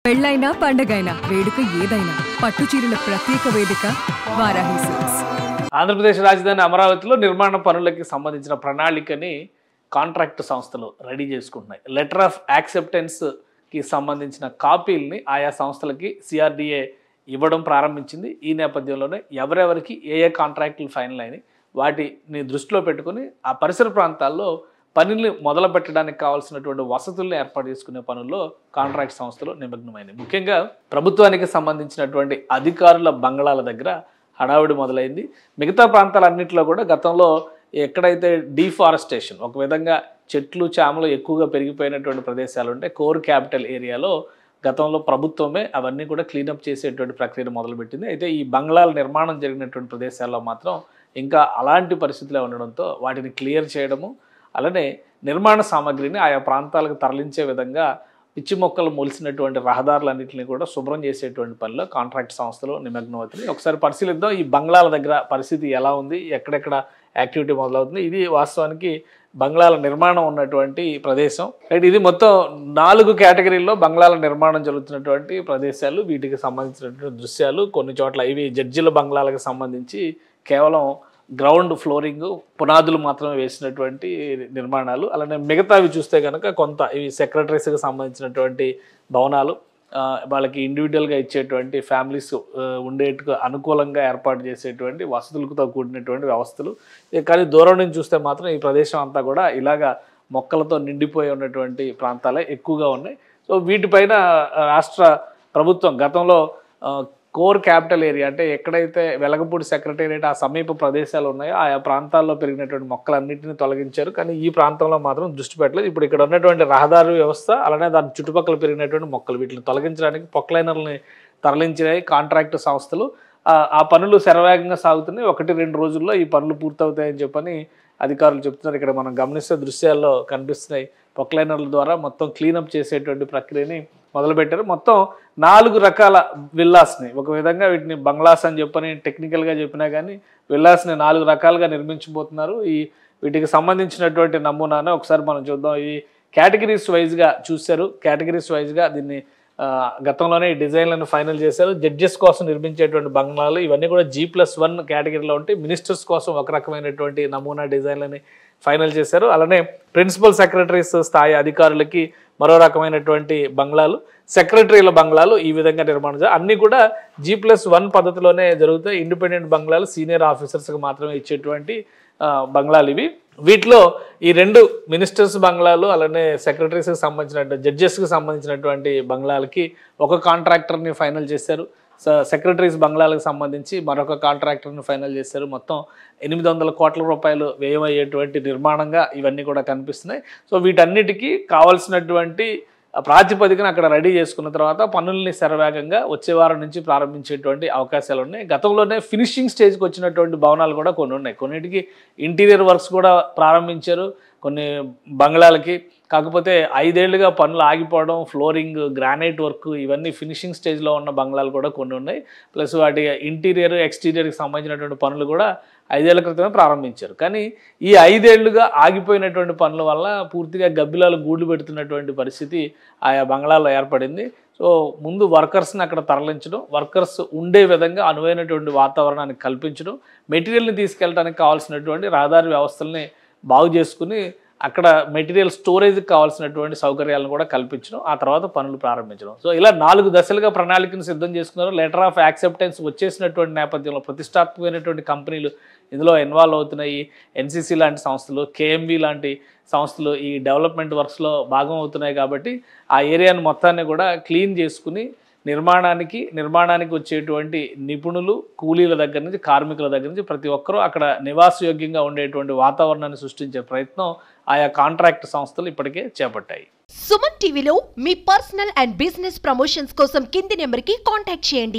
పెళ్ళైనా పండగైనా వేడుక ఏదైనా పట్టు చీరల ప్రత్యేక వేదిక వారాహి సిల్క్స్. ఆంధ్రప్రదేశ్ రాజధాని అమరావతిలో నిర్మాణ పనులకి సంబంధించిన ప్రణాళికని కాంట్రాక్ట్ సంస్థలు రెడీ చేసుకుంటున్నాయి. లెటర్ ఆఫ్ యాక్సెప్టెన్స్కి సంబంధించిన కాపీల్ని ఆయా సంస్థలకి సిఆర్డిఏ ఇవ్వడం ప్రారంభించింది. ఈ నేపథ్యంలోనే ఎవరెవరికి ఏ కాంట్రాక్టులు ఫైనల్ అయినాయి వాటిని దృష్టిలో పెట్టుకుని ఆ పరిసర ప్రాంతాల్లో పనుల్ని మొదలు పెట్టడానికి కావాల్సినటువంటి వసతుల్ని ఏర్పాటు చేసుకునే పనుల్లో కాంట్రాక్ట్ సంస్థలు నిమగ్నమైనవి. ముఖ్యంగా ప్రభుత్వానికి సంబంధించినటువంటి అధికారుల బంగళాల దగ్గర హడావిడి మొదలైంది. మిగతా ప్రాంతాలన్నింటిలో కూడా గతంలో ఎక్కడైతే డీఫారెస్టేషన్, ఒక విధంగా చెట్లు చేమలు ఎక్కువగా పెరిగిపోయినటువంటి ప్రదేశాలు ఉంటే కోర్ క్యాపిటల్ ఏరియాలో గతంలో ప్రభుత్వమే అవన్నీ కూడా క్లీనప్ చేసేటువంటి ప్రక్రియను మొదలుపెట్టింది. అయితే ఈ బంగ్లాల నిర్మాణం జరిగినటువంటి ప్రదేశాల్లో మాత్రం ఇంకా అలాంటి పరిస్థితులే ఉండడంతో వాటిని క్లియర్ చేయడము, అలానే నిర్మాణ సామాగ్రిని ఆయా ప్రాంతాలకు తరలించే విధంగా పిచ్చి మొక్కలు మొలిసినటువంటి రహదారులన్నింటినీ కూడా శుభ్రం చేసేటువంటి పనిలో కాంట్రాక్ట్ సంస్థలు నిమగ్నం అవుతుంది. ఒకసారి పరిశీలిద్దాం ఈ బంగ్లాల దగ్గర పరిస్థితి ఎలా ఉంది, ఎక్కడెక్కడ యాక్టివిటీ మొదలవుతుంది. ఇది వాస్తవానికి బంగ్లాల నిర్మాణం ఉన్నటువంటి ప్రదేశం. రైట్, ఇది మొత్తం 4 కేటగిరీల్లో బంగ్లాల నిర్మాణం జరుగుతున్నటువంటి ప్రదేశాలు. వీటికి సంబంధించినటువంటి దృశ్యాలు. కొన్ని చోట్ల ఇవి జడ్జిల బంగ్లాలకు సంబంధించి కేవలం గ్రౌండ్ ఫ్లోరింగ్ పునాదులు మాత్రమే వేసినటువంటి నిర్మాణాలు. అలానే మిగతావి చూస్తే కనుక కొంత ఇవి సెక్రటరీస్కి సంబంధించినటువంటి భవనాలు, వాళ్ళకి ఇండివిజువల్గా ఇచ్చేటువంటి ఫ్యామిలీస్ ఉండేట్టుగా అనుకూలంగా ఏర్పాటు చేసేటువంటి వసతులతో కూడినటువంటి వ్యవస్థలు. కానీ దూరం నుంచి చూస్తే మాత్రం ఈ ప్రదేశం అంతా కూడా ఇలాగా మొక్కలతో నిండిపోయి ఉన్నటువంటి ప్రాంతాలే ఎక్కువగా ఉన్నాయి. సో వీటిపైన రాష్ట్ర ప్రభుత్వం గతంలో కోర్ క్యాపిటల్ ఏరియా అంటే ఎక్కడైతే వెలగపూడి సెక్రటేరియట్ ఆ సమీప ప్రదేశాలు ఉన్నాయో ఆయా ప్రాంతాల్లో పెరిగినటువంటి మొక్కలన్నింటినీ తొలగించారు. కానీ ఈ ప్రాంతంలో మాత్రం దృష్టి పెట్టలేదు. ఇప్పుడు ఇక్కడ ఉన్నటువంటి రహదారి వ్యవస్థ, అలానే దాని చుట్టుపక్కల పెరిగినటువంటి మొక్కలు, వీటిని తొలగించడానికి పొక్లైనర్లని తరలించినాయి కాంట్రాక్ట్ సంస్థలు. ఆ పనులు శరవేగంగా సాగుతున్నాయి. 1-2 రోజుల్లో ఈ పనులు పూర్తవుతాయని చెప్పని అధికారులు చెప్తున్నారు. ఇక్కడ మనం గమనిస్తే దృశ్యాల్లో కనిపిస్తున్నాయి. పొక్లైనర్ల ద్వారా మొత్తం క్లీనప్ చేసేటువంటి ప్రక్రియని మొదలుపెట్టారు. మొత్తం 4 రకాల విల్లాస్ని, ఒక విధంగా వీటిని బంగ్లాస్ అని చెప్పని టెక్నికల్గా చెప్పినా కానీ విల్లాస్ని 4 రకాలుగా నిర్మించబోతున్నారు. వీటికి సంబంధించినటువంటి నమూనానే ఒకసారి మనం చూద్దాం. ఈ కేటగిరీస్ వైజ్గా చూశారు. కేటగిరీస్ వైజ్గా దీన్ని గతంలోనే ఈ డిజైన్లను ఫైనల్ చేశారు. జడ్జెస్ కోసం నిర్మించేటువంటి బంగ్లాలు ఇవన్నీ కూడా G+1 కేటగిరీలో ఉంటాయి. మినిస్టర్స్ కోసం ఒక రకమైనటువంటి నమూనా డిజైన్లని ఫైనల్ చేశారు. అలానే ప్రిన్సిపల్ సెక్రటరీస్ స్థాయి అధికారులకి మరో రకమైనటువంటి బంగ్లాలు, సెక్రటరీల బంగ్లాలు ఈ విధంగా నిర్మాణం అన్నీ కూడా G+1 పద్ధతిలోనే జరుగుతాయి. ఇండిపెండెంట్ బంగ్లాలు సీనియర్ ఆఫీసర్స్కి మాత్రమే ఇచ్చేటువంటి బంగ్లాలు ఇవి. వీటిలో ఈ 2 మినిస్టర్స్ బంగ్లాలు, అలానే సెక్రటరీస్కి సంబంధించిన జడ్జెస్కి సంబంధించినటువంటి బంగ్లాలకి ఒక కాంట్రాక్టర్ని ఫైనల్ చేశారు. సెక్రటరీస్ బంగ్లాలకు సంబంధించి మరొక కాంట్రాక్టర్ని ఫైనల్ చేశారు. మొత్తం 800 కోట్ల రూపాయలు వ్యయమయ్యేటువంటి నిర్మాణంగా ఇవన్నీ కూడా కనిపిస్తున్నాయి. సో వీటన్నిటికీ కావాల్సినటువంటి ప్రాతిపదికన అక్కడ రెడీ చేసుకున్న తర్వాత పనుల్ని శరవేగంగా వచ్చే వారం నుంచి ప్రారంభించేటువంటి అవకాశాలు ఉన్నాయి. గతంలోనే ఫినిషింగ్ స్టేజ్కి వచ్చినటువంటి భవనాలు కూడా కొన్ని ఉన్నాయి. కొన్నిటికి ఇంటీరియర్ వర్క్స్ కూడా ప్రారంభించారు కొన్ని బంగ్లాలకి. కాకపోతే 5 ఏళ్లుగా పనులు ఆగిపోవడం, ఫ్లోరింగ్, గ్రానైట్ వర్క్ ఇవన్నీ ఫినిషింగ్ స్టేజ్లో ఉన్న బంగ్లాలు కూడా కొన్ని ఉన్నాయి. ప్లస్ వాటి ఇంటీరియర్ ఎక్స్టీరియర్కి సంబంధించినటువంటి పనులు కూడా 5 ఏళ్ల క్రితమే ప్రారంభించారు. కానీ ఈ 5 ఏళ్లుగా ఆగిపోయినటువంటి పనుల వల్ల పూర్తిగా గబ్బిలాలు గూళ్ళు పెడుతున్నటువంటి పరిస్థితి ఆయా బంగ్లాల్లో ఏర్పడింది. సో ముందు వర్కర్స్ని అక్కడ తరలించడం, వర్కర్స్ ఉండే విధంగా అనువైనటువంటి వాతావరణాన్ని కల్పించడం, మెటీరియల్ని తీసుకెళ్ళడానికి కావాల్సినటువంటి రహదారి వ్యవస్థల్ని బాగు చేసుకుని అక్కడ మెటీరియల్ స్టోరేజ్కి కావాల్సినటువంటి సౌకర్యాలను కూడా కల్పించడం, ఆ తర్వాత పనులు ప్రారంభించడం. సో ఇలా 4 దశలుగా ప్రణాళికను సిద్ధం చేసుకున్నారు. లెటర్ ఆఫ్ యాక్సెప్టెన్స్ వచ్చేసినటువంటి నేపథ్యంలో ప్రతిష్టాత్మకమైనటువంటి కంపెనీలు ఇందులో ఇన్వాల్వ్ అవుతున్నాయి. NCC లాంటి సంస్థలు, KMV లాంటి సంస్థలు ఈ డెవలప్మెంట్ వర్క్స్లో భాగం అవుతున్నాయి. కాబట్టి ఆ ఏరియాను మొత్తాన్ని కూడా క్లీన్ చేసుకుని నిర్మాణానికి వచ్చేటువంటి నిపుణులు, కూలీల దగ్గర నుంచి కార్మికుల దగ్గర నుంచి ప్రతి ఒక్కరూ అక్కడ నివాసయోగ్యంగా ఉండేటువంటి వాతావరణాన్ని సృష్టించే ప్రయత్నం ఆయా కాంట్రాక్ట్ సంస్థలు ఇప్పటికే చేపట్టాయి. సుమన్ టీవీలో మీ పర్సనల్ అండ్ బిజినెస్ ప్రమోషన్స్ కోసం కింది నెంబర్కి కాంటాక్ట్ చేయండి.